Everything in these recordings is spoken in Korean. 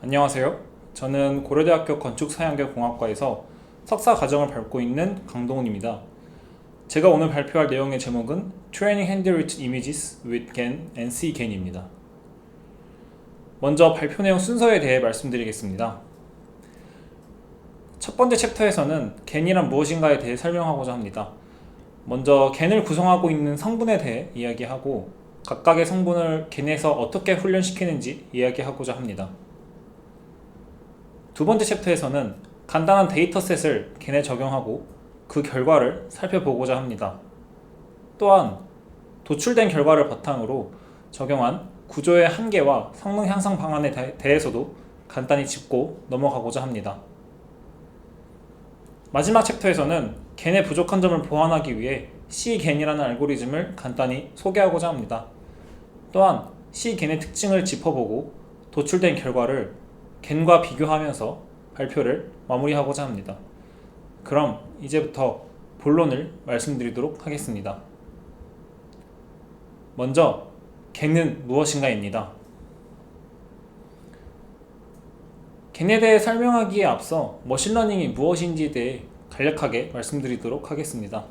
안녕하세요. 저는 고려대학교 건축사양계공학과에서 석사 과정을 밟고 있는 강동훈입니다. 제가 오늘 발표할 내용의 제목은 Training Handwritten Images with GAN and CGAN입니다. 먼저 발표 내용 순서에 대해 말씀드리겠습니다. 첫 번째 챕터에서는 GAN이란 무엇인가에 대해 설명하고자 합니다. 먼저 GAN을 구성하고 있는 성분에 대해 이야기하고 각각의 성분을 GAN에서 어떻게 훈련시키는지 이야기하고자 합니다. 두 번째 챕터에서는 간단한 데이터셋을 GAN에 적용하고 그 결과를 살펴보고자 합니다. 또한 도출된 결과를 바탕으로 적용한 구조의 한계와 성능 향상 방안에 대해서도 간단히 짚고 넘어가고자 합니다. 마지막 챕터에서는 GAN의 부족한 점을 보완하기 위해 CGAN이라는 알고리즘을 간단히 소개하고자 합니다. 또한 CGAN의 특징을 짚어보고 도출된 결과를 GAN과 비교하면서 발표를 마무리하고자 합니다. 그럼 이제부터 본론을 말씀드리도록 하겠습니다. 먼저 GAN은 무엇인가입니다. GAN에 대해 설명하기에 앞서 머신러닝이 무엇인지에 대해 간략하게 말씀드리도록 하겠습니다.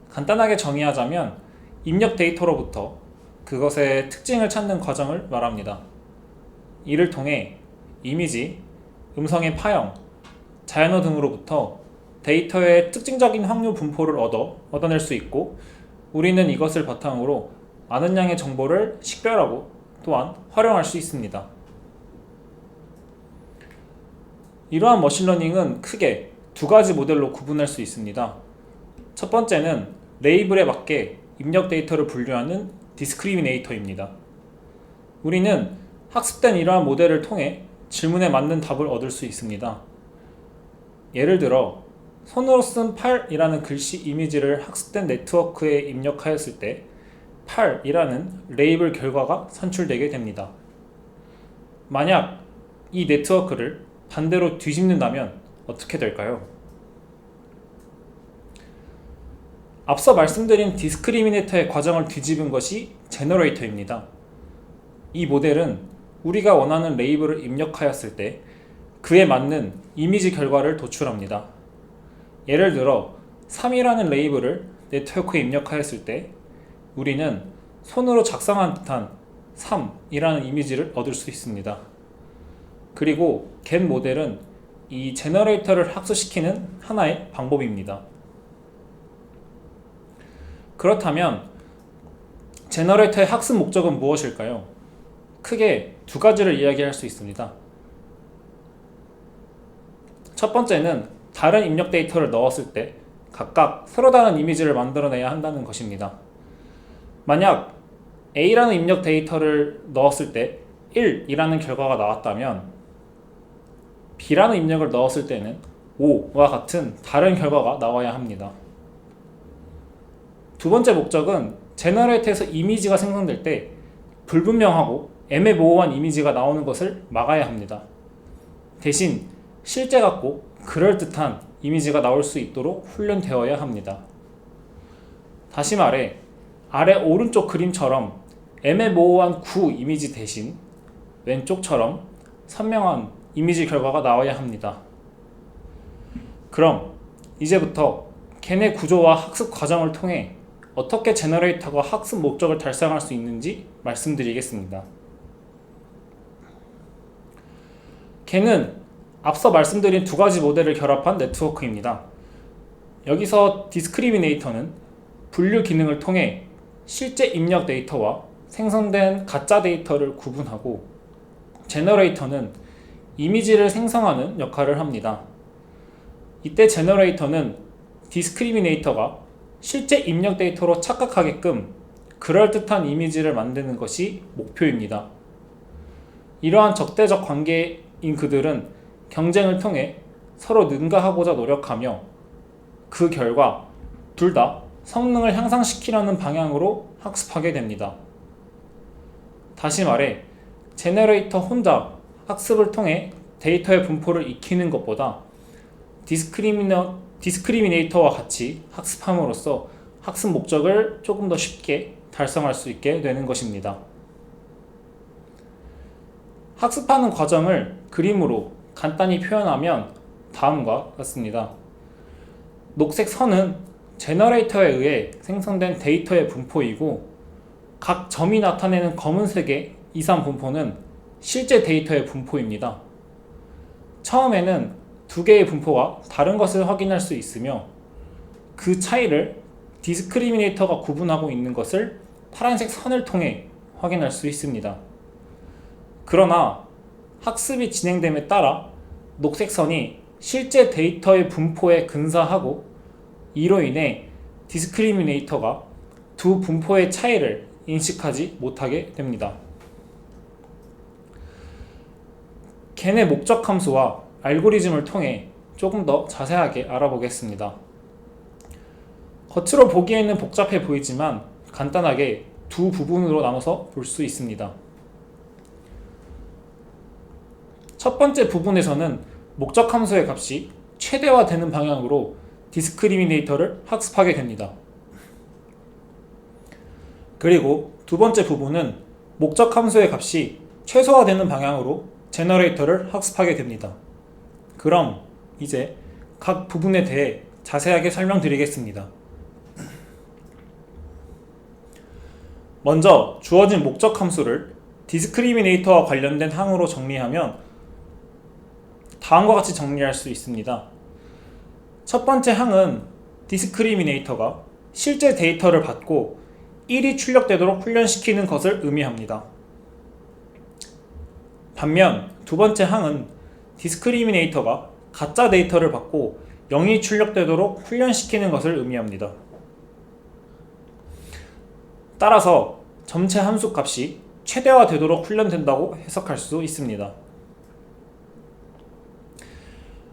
간단하게 정의하자면 입력 데이터로부터 그것의 특징을 찾는 과정을 말합니다. 이를 통해 이미지, 음성의 파형, 자연어 등으로부터 데이터의 특징적인 확률 분포를 얻어낼 수 있고 우리는 이것을 바탕으로 많은 양의 정보를 식별하고 또한 활용할 수 있습니다. 이러한 머신러닝은 크게 두 가지 모델로 구분할 수 있습니다. 첫 번째는 레이블에 맞게 입력 데이터를 분류하는 디스크리미네이터입니다. 우리는 학습된 이러한 모델을 통해 질문에 맞는 답을 얻을 수 있습니다. 예를 들어 손으로 쓴 8이라는 글씨 이미지를 학습된 네트워크에 입력하였을 때 8이라는 레이블 결과가 산출되게 됩니다. 만약 이 네트워크를 반대로 뒤집는다면 어떻게 될까요? 앞서 말씀드린 디스크리미네이터의 과정을 뒤집은 것이 제너레이터입니다. 이 모델은 우리가 원하는 레이블을 입력하였을 때 그에 맞는 이미지 결과를 도출합니다. 예를 들어 3이라는 레이블을 네트워크에 입력하였을 때 우리는 손으로 작성한 듯한 3이라는 이미지를 얻을 수 있습니다. 그리고 GAN 모델은 이 제너레이터를 학습시키는 하나의 방법입니다. 그렇다면 제너레이터의 학습 목적은 무엇일까요? 크게 두 가지를 이야기할 수 있습니다. 첫 번째는 다른 입력 데이터를 넣었을 때 각각 서로 다른 이미지를 만들어내야 한다는 것입니다. 만약 A라는 입력 데이터를 넣었을 때 1이라는 결과가 나왔다면 B라는 입력을 넣었을 때는 5와 같은 다른 결과가 나와야 합니다. 두 번째 목적은 제너레이터에서 이미지가 생성될 때 불분명하고 애매모호한 이미지가 나오는 것을 막아야 합니다. 대신 실제 같고 그럴듯한 이미지가 나올 수 있도록 훈련되어야 합니다. 다시 말해 아래 오른쪽 그림처럼 애매모호한 구 이미지 대신 왼쪽처럼 선명한 이미지 결과가 나와야 합니다. 그럼 이제부터 GAN의 구조와 학습 과정을 통해 어떻게 제너레이터가 학습 목적을 달성할 수 있는지 말씀드리겠습니다. GAN은 앞서 말씀드린 두 가지 모델을 결합한 네트워크입니다. 여기서 디스크리미네이터는 분류 기능을 통해 실제 입력 데이터와 생성된 가짜 데이터를 구분하고 제너레이터는 이미지를 생성하는 역할을 합니다. 이때 제너레이터는 디스크리미네이터가 실제 입력 데이터로 착각하게끔 그럴듯한 이미지를 만드는 것이 목표입니다. 이러한 적대적 관계인 그들은 경쟁을 통해 서로 능가하고자 노력하며 그 결과 둘 다 성능을 향상시키려는 방향으로 학습하게 됩니다. 다시 말해 제너레이터 혼자 학습을 통해 데이터의 분포를 익히는 것보다 디스크리미네이터와 같이 학습함으로써 학습 목적을 조금 더 쉽게 달성할 수 있게 되는 것입니다. 학습하는 과정을 그림으로 간단히 표현하면 다음과 같습니다. 녹색 선은 제너레이터에 의해 생성된 데이터의 분포이고, 각 점이 나타내는 검은색의 이산 분포는 실제 데이터의 분포입니다. 처음에는 두 개의 분포가 다른 것을 확인할 수 있으며, 그 차이를 디스크리미네이터가 구분하고 있는 것을 파란색 선을 통해 확인할 수 있습니다. 그러나 학습이 진행됨에 따라 녹색 선이 실제 데이터의 분포에 근사하고, 이로 인해 디스크리미네이터가 두 분포의 차이를 인식하지 못하게 됩니다. 겐의 목적 함수와 알고리즘을 통해 조금 더 자세하게 알아보겠습니다. 겉으로 보기에는 복잡해 보이지만 간단하게 두 부분으로 나눠서 볼 수 있습니다. 첫 번째 부분에서는 목적 함수의 값이 최대화되는 방향으로 디스크리미네이터를 학습하게 됩니다. 그리고 두 번째 부분은 목적 함수의 값이 최소화되는 방향으로 제너레이터를 학습하게 됩니다. 그럼 이제 각 부분에 대해 자세하게 설명드리겠습니다. 먼저 주어진 목적 함수를 디스크리미네이터와 관련된 항으로 정리하면 다음과 같이 정리할 수 있습니다. 첫 번째 항은 디스크리미네이터가 실제 데이터를 받고 1이 출력되도록 훈련시키는 것을 의미합니다. 반면 두 번째 항은 디스크리미네이터가 가짜 데이터를 받고 0이 출력되도록 훈련시키는 것을 의미합니다. 따라서 전체 함수 값이 최대화되도록 훈련된다고 해석할 수 있습니다.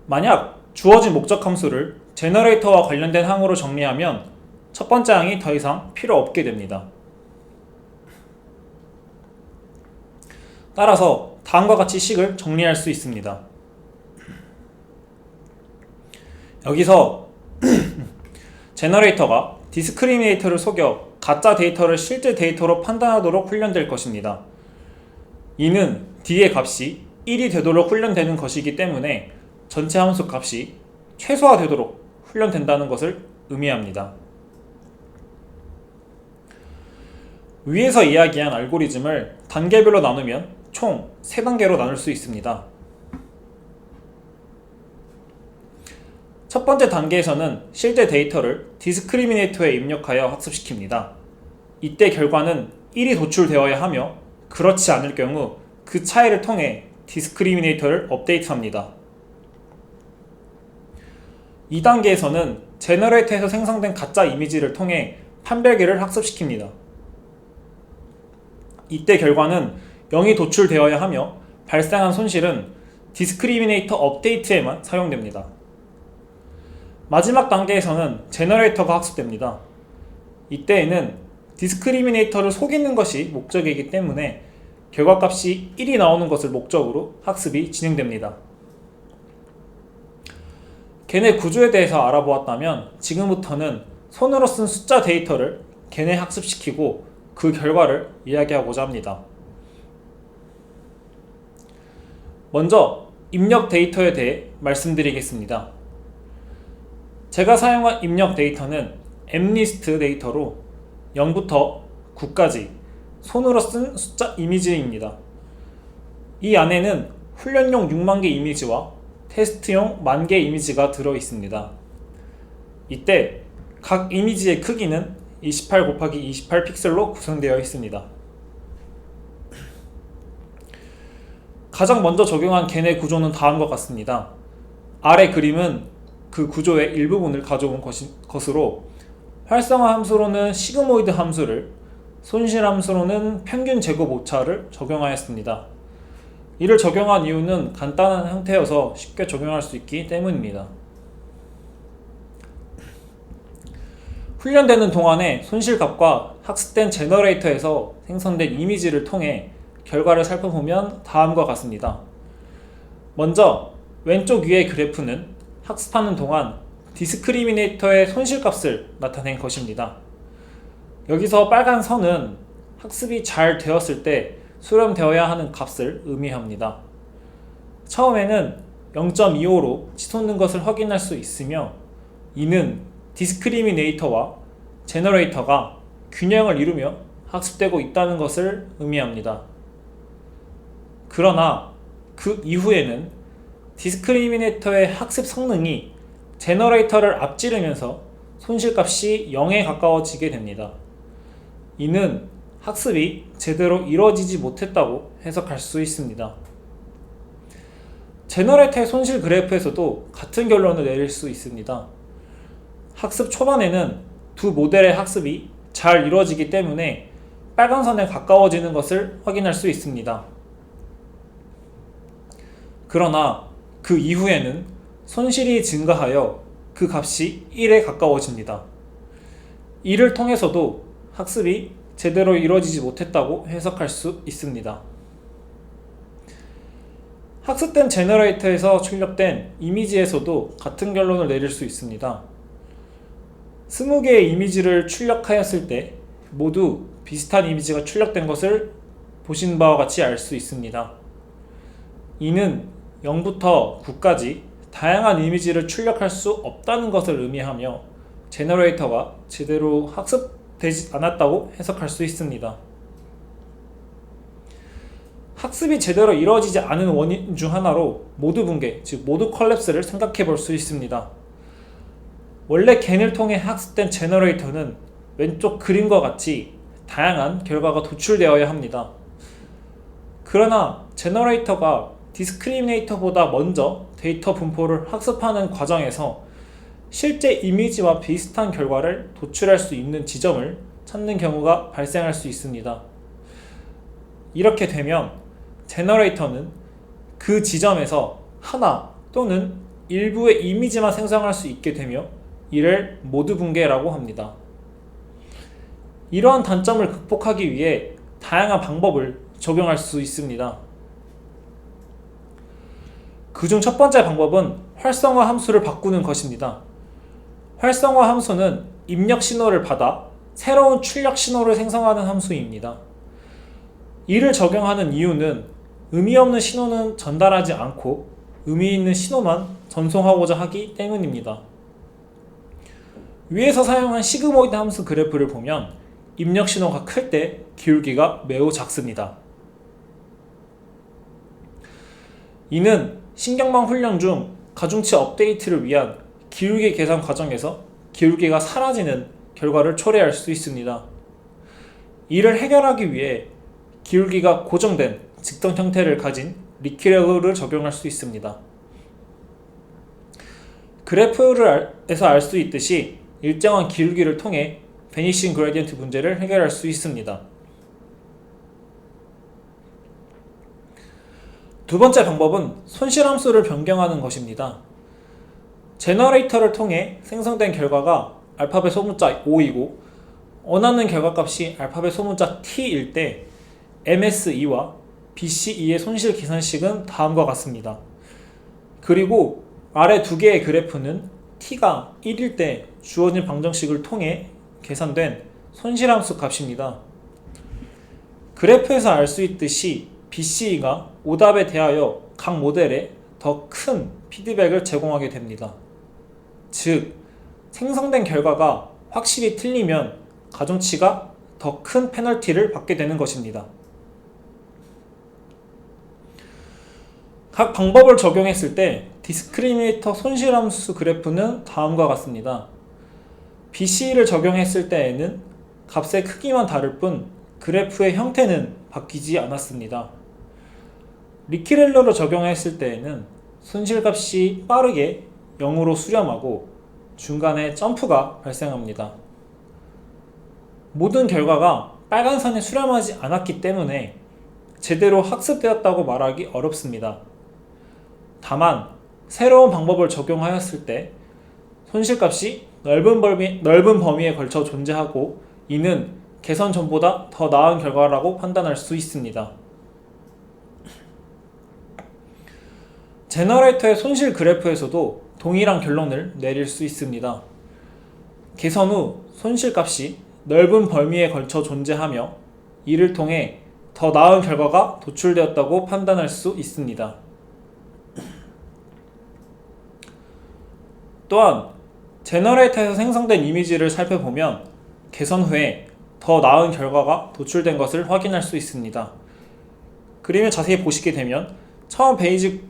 만약 주어진 목적 함수를 제너레이터와 관련된 항으로 정리하면 첫 번째 항이 더 이상 필요 없게 됩니다. 따라서 다음과 같이 식을 정리할 수 있습니다. 여기서 제너레이터가 디스크리미네이터를 속여 가짜 데이터를 실제 데이터로 판단하도록 훈련될 것입니다. 이는 D의 값이 1이 되도록 훈련되는 것이기 때문에 전체 함수 값이 최소화되도록 훈련된다는 것을 의미합니다. 위에서 이야기한 알고리즘을 단계별로 나누면 총 3단계로 나눌 수 있습니다. 첫 번째 단계에서는 실제 데이터를 디스크리미네이터에 입력하여 학습시킵니다. 이때 결과는 1이 도출되어야 하며, 그렇지 않을 경우 그 차이를 통해 디스크리미네이터를 업데이트합니다. 2단계에서는 제너레이터에서 생성된 가짜 이미지를 통해 판별계를 학습시킵니다. 이때 결과는 0이 도출되어야 하며, 발생한 손실은 디스크리미네이터 업데이트에만 사용됩니다. 마지막 단계에서는 제너레이터가 학습됩니다. 이때에는 디스크리미네이터를 속이는 것이 목적이기 때문에 결과값이 1이 나오는 것을 목적으로 학습이 진행됩니다. 겐의 구조에 대해서 알아보았다면 지금부터는 손으로 쓴 숫자 데이터를 겐에 학습시키고 그 결과를 이야기하고자 합니다. 먼저 입력 데이터에 대해 말씀드리겠습니다. 제가 사용한 입력 데이터는 mlist 데이터로 0부터 9까지 손으로 쓴 숫자 이미지입니다. 이 안에는 훈련용 6만 개 이미지와 테스트용 10,000개 이미지가 들어있습니다. 이때 각 이미지의 크기는 28×28 픽셀로 구성되어 있습니다. 가장 먼저 적용한 겐의 구조는 다음과 같습니다. 아래 그림은 그 구조의 일부분을 가져온 것으로, 활성화 함수로는 시그모이드 함수를, 손실 함수로는 평균 제곱 오차를 적용하였습니다. 이를 적용한 이유는 간단한 형태여서 쉽게 적용할 수 있기 때문입니다. 훈련되는 동안에 손실값과 학습된 제너레이터에서 생성된 이미지를 통해 결과를 살펴보면 다음과 같습니다. 먼저 왼쪽 위의 그래프는 학습하는 동안 디스크리미네이터의 손실값을 나타낸 것입니다. 여기서 빨간 선은 학습이 잘 되었을 때 수렴되어야 하는 값을 의미합니다. 처음에는 0.25로 치솟는 것을 확인할 수 있으며, 이는 디스크리미네이터와 제너레이터가 균형을 이루며 학습되고 있다는 것을 의미합니다. 그러나 그 이후에는 디스크리미네이터의 학습 성능이 제너레이터를 앞지르면서 손실값이 0에 가까워지게 됩니다. 이는 학습이 제대로 이루어지지 못했다고 해석할 수 있습니다. 제너레이터의 손실 그래프에서도 같은 결론을 내릴 수 있습니다. 학습 초반에는 두 모델의 학습이 잘 이루어지기 때문에 빨간 선에 가까워지는 것을 확인할 수 있습니다. 그러나 그 이후에는 손실이 증가하여 그 값이 1에 가까워집니다. 이를 통해서도 학습이 제대로 이루어지지 못했다고 해석할 수 있습니다. 학습된 제너레이터에서 출력된 이미지에서도 같은 결론을 내릴 수 있습니다. 20개의 이미지를 출력하였을 때 모두 비슷한 이미지가 출력된 것을 보신 바와 같이 알 수 있습니다. 이는 0부터 9까지 다양한 이미지를 출력할 수 없다는 것을 의미하며 제너레이터가 제대로 학습되지 않았다고 해석할 수 있습니다. 학습이 제대로 이루어지지 않은 원인 중 하나로 모드 붕괴, 즉 모드 컬랩스를 생각해 볼 수 있습니다. 원래 겐을 통해 학습된 제너레이터는 왼쪽 그림과 같이 다양한 결과가 도출되어야 합니다. 그러나 제너레이터가 디스크리미네이터보다 먼저 데이터 분포를 학습하는 과정에서 실제 이미지와 비슷한 결과를 도출할 수 있는 지점을 찾는 경우가 발생할 수 있습니다. 이렇게 되면 제너레이터는 그 지점에서 하나 또는 일부의 이미지만 생성할 수 있게 되며 이를 모드 붕괴라고 합니다. 이러한 단점을 극복하기 위해 다양한 방법을 적용할 수 있습니다. 그중 첫 번째 방법은 활성화 함수를 바꾸는 것입니다. 활성화 함수는 입력 신호를 받아 새로운 출력 신호를 생성하는 함수입니다. 이를 적용하는 이유는 의미 없는 신호는 전달하지 않고 의미 있는 신호만 전송하고자 하기 때문입니다. 위에서 사용한 시그모이드 함수 그래프를 보면 입력 신호가 클 때 기울기가 매우 작습니다. 이는 신경망 훈련 중 가중치 업데이트를 위한 기울기 계산 과정에서 기울기가 사라지는 결과를 초래할 수 있습니다. 이를 해결하기 위해 기울기가 고정된 직선 형태를 가진 리퀴레그를 적용할 수 있습니다. 그래프에서 알 수 있듯이 일정한 기울기를 통해 베니싱 그레디언트 문제를 해결할 수 있습니다. 두 번째 방법은 손실함수를 변경하는 것입니다. 제너레이터를 통해 생성된 결과가 알파벳 소문자 5이고 원하는 결과값이 알파벳 소문자 t일 때 MSE와 BCE의 손실 계산식은 다음과 같습니다. 그리고 아래 두 개의 그래프는 t가 1일 때 주어진 방정식을 통해 계산된 손실함수 값입니다. 그래프에서 알 수 있듯이 BCE가 오답에 대하여 각 모델에 더 큰 피드백을 제공하게 됩니다. 즉, 생성된 결과가 확실히 틀리면 가중치가 더 큰 페널티를 받게 되는 것입니다. 각 방법을 적용했을 때 디스크리미네이터 손실함수 그래프는 다음과 같습니다. BCE를 적용했을 때에는 값의 크기만 다를 뿐 그래프의 형태는 바뀌지 않았습니다. 리퀴렐러를 적용했을 때에는 손실값이 빠르게 0으로 수렴하고 중간에 점프가 발생합니다. 모든 결과가 빨간 선에 수렴하지 않았기 때문에 제대로 학습되었다고 말하기 어렵습니다. 다만 새로운 방법을 적용하였을 때 손실값이 넓은 범위에 걸쳐 존재하고 이는 개선 전보다 더 나은 결과라고 판단할 수 있습니다. 제너레이터의 손실 그래프에서도 동일한 결론을 내릴 수 있습니다. 개선 후 손실값이 넓은 범위에 걸쳐 존재하며 이를 통해 더 나은 결과가 도출되었다고 판단할 수 있습니다. 또한 제너레이터에서 생성된 이미지를 살펴보면 개선 후에 더 나은 결과가 도출된 것을 확인할 수 있습니다. 그림을 자세히 보시게 되면 처음 베이직을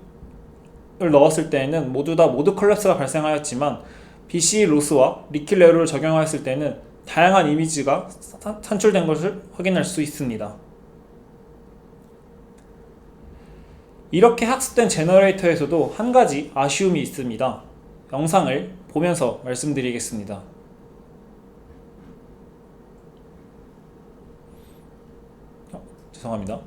넣었을 때에는 모두 다 모드 컬랩스가 발생하였지만 BC 로스와 리킬 에러를 적용하였을 때는 다양한 이미지가 산출된 것을 확인할 수 있습니다. 이렇게 학습된 제너레이터에서도 한 가지 아쉬움이 있습니다. 영상을 보면서 말씀드리겠습니다. 죄송합니다.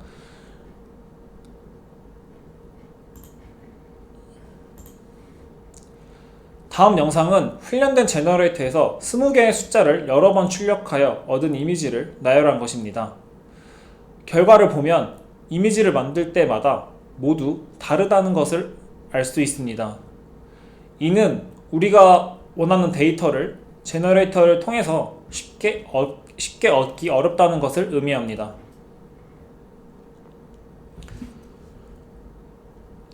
다음 영상은 훈련된 제너레이터에서 20개의 숫자를 여러 번 출력하여 얻은 이미지를 나열한 것입니다. 결과를 보면 이미지를 만들 때마다 모두 다르다는 것을 알 수 있습니다. 이는 우리가 원하는 데이터를 제너레이터를 통해서 쉽게 얻기 어렵다는 것을 의미합니다.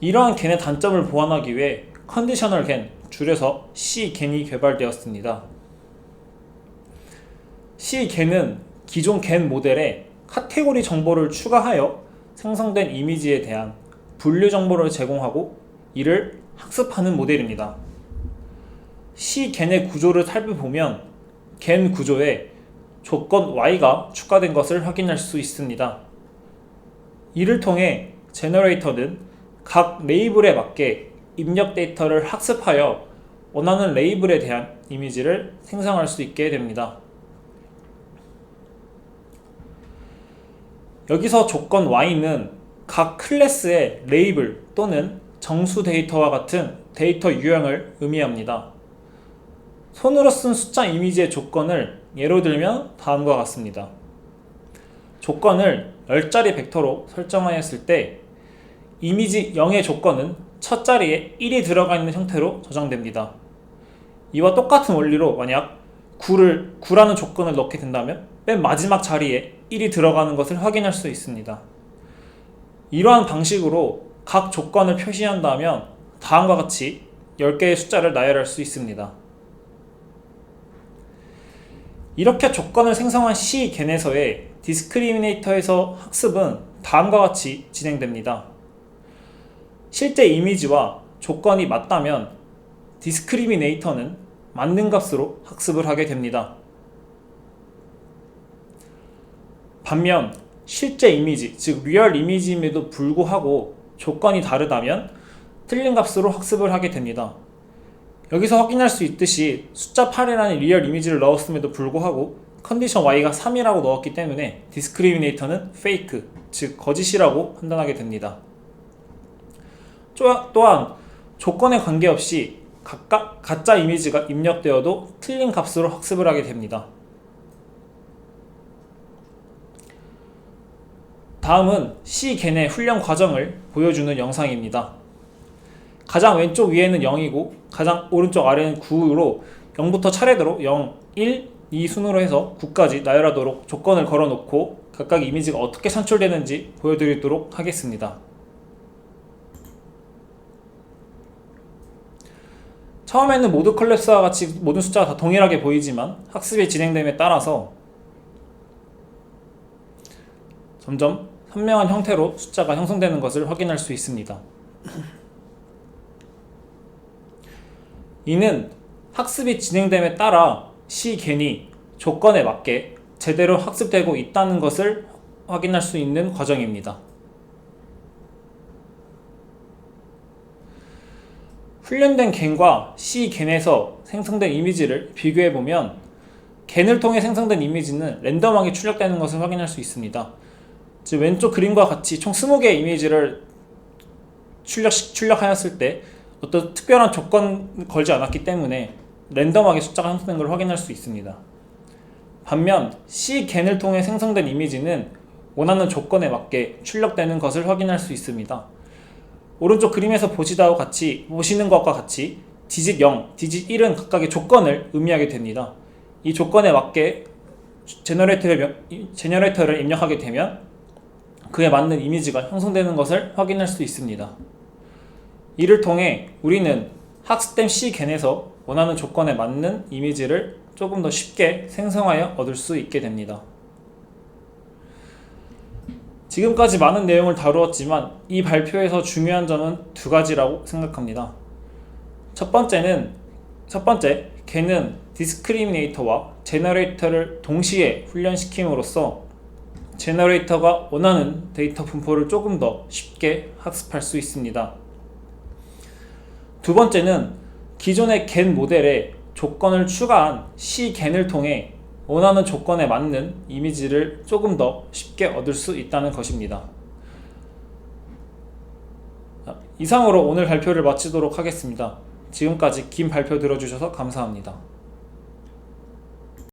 이러한 겐의 단점을 보완하기 위해 컨디셔널 겐, 줄여서 C겐이 개발되었습니다. C겐은 기존 겐 모델에 카테고리 정보를 추가하여 생성된 이미지에 대한 분류 정보를 제공하고 이를 학습하는 모델입니다. C겐의 구조를 살펴보면 겐 구조에 조건 Y가 추가된 것을 확인할 수 있습니다. 이를 통해 제너레이터는 각 레이블에 맞게 입력 데이터를 학습하여 원하는 레이블에 대한 이미지를 생성할 수 있게 됩니다. 여기서 조건 Y는 각 클래스의 레이블 또는 정수 데이터와 같은 데이터 유형을 의미합니다. 손으로 쓴 숫자 이미지의 조건을 예로 들면 다음과 같습니다. 조건을 10자리 벡터로 설정하였을 때 이미지 0의 조건은 첫 자리에 1이 들어가 있는 형태로 저장됩니다. 이와 똑같은 원리로 만약 9라는 조건을 넣게 된다면 맨 마지막 자리에 1이 들어가는 것을 확인할 수 있습니다. 이러한 방식으로 각 조건을 표시한다면 다음과 같이 10개의 숫자를 나열할 수 있습니다. 이렇게 조건을 생성한 C겐에서의 디스크리미네이터에서 학습은 다음과 같이 진행됩니다. 실제 이미지와 조건이 맞다면 디스크리미네이터는 맞는 값으로 학습을 하게 됩니다. 반면 실제 이미지, 즉 리얼 이미지임에도 불구하고 조건이 다르다면 틀린 값으로 학습을 하게 됩니다. 여기서 확인할 수 있듯이 숫자 8이라는 리얼 이미지를 넣었음에도 불구하고 컨디션 Y가 3이라고 넣었기 때문에 디스크리미네이터는 페이크, 즉 거짓이라고 판단하게 됩니다. 또한 조건에 관계없이 각각 가짜 이미지가 입력되어도 틀린 값으로 학습을 하게 됩니다. 다음은 C겐의 훈련 과정을 보여주는 영상입니다. 가장 왼쪽 위에는 0이고 가장 오른쪽 아래는 9로 0부터 차례대로 0, 1, 2 순으로 해서 9까지 나열하도록 조건을 걸어놓고 각각 이미지가 어떻게 산출되는지 보여드리도록 하겠습니다. 처음에는 모드 컬랩스와 같이 모든 숫자가 다 동일하게 보이지만 학습이 진행됨에 따라서 점점 선명한 형태로 숫자가 형성되는 것을 확인할 수 있습니다. 이는 학습이 진행됨에 따라 C겐이 조건에 맞게 제대로 학습되고 있다는 것을 확인할 수 있는 과정입니다. 훈련된 겐과 C겐에서 생성된 이미지를 비교해보면 겐을 통해 생성된 이미지는 랜덤하게 출력되는 것을 확인할 수 있습니다. 즉 왼쪽 그림과 같이 총 20개의 이미지를 출력하였을 때 어떤 특별한 조건 걸지 않았기 때문에 랜덤하게 숫자가 형성된 것을 확인할 수 있습니다. 반면 C겐을 통해 생성된 이미지는 원하는 조건에 맞게 출력되는 것을 확인할 수 있습니다. 오른쪽 그림에서 보시는 것과 같이 디짓 0, 디짓 1은 각각의 조건을 의미하게 됩니다. 이 조건에 맞게 제너레이터를 입력하게 되면 그에 맞는 이미지가 형성되는 것을 확인할 수 있습니다. 이를 통해 우리는 학습된 C겐에서 원하는 조건에 맞는 이미지를 조금 더 쉽게 생성하여 얻을 수 있게 됩니다. 지금까지 많은 내용을 다루었지만 이 발표에서 중요한 점은 두 가지라고 생각합니다. 첫 번째, 걔는 디스크리미네이터와 제너레이터를 동시에 훈련시킴으로써 제너레이터가 원하는 데이터 분포를 조금 더 쉽게 학습할 수 있습니다. 두 번째는 기존의 겐 모델에 조건을 추가한 C겐을 통해 원하는 조건에 맞는 이미지를 조금 더 쉽게 얻을 수 있다는 것입니다. 이상으로 오늘 발표를 마치도록 하겠습니다. 지금까지 긴 발표 들어주셔서 감사합니다.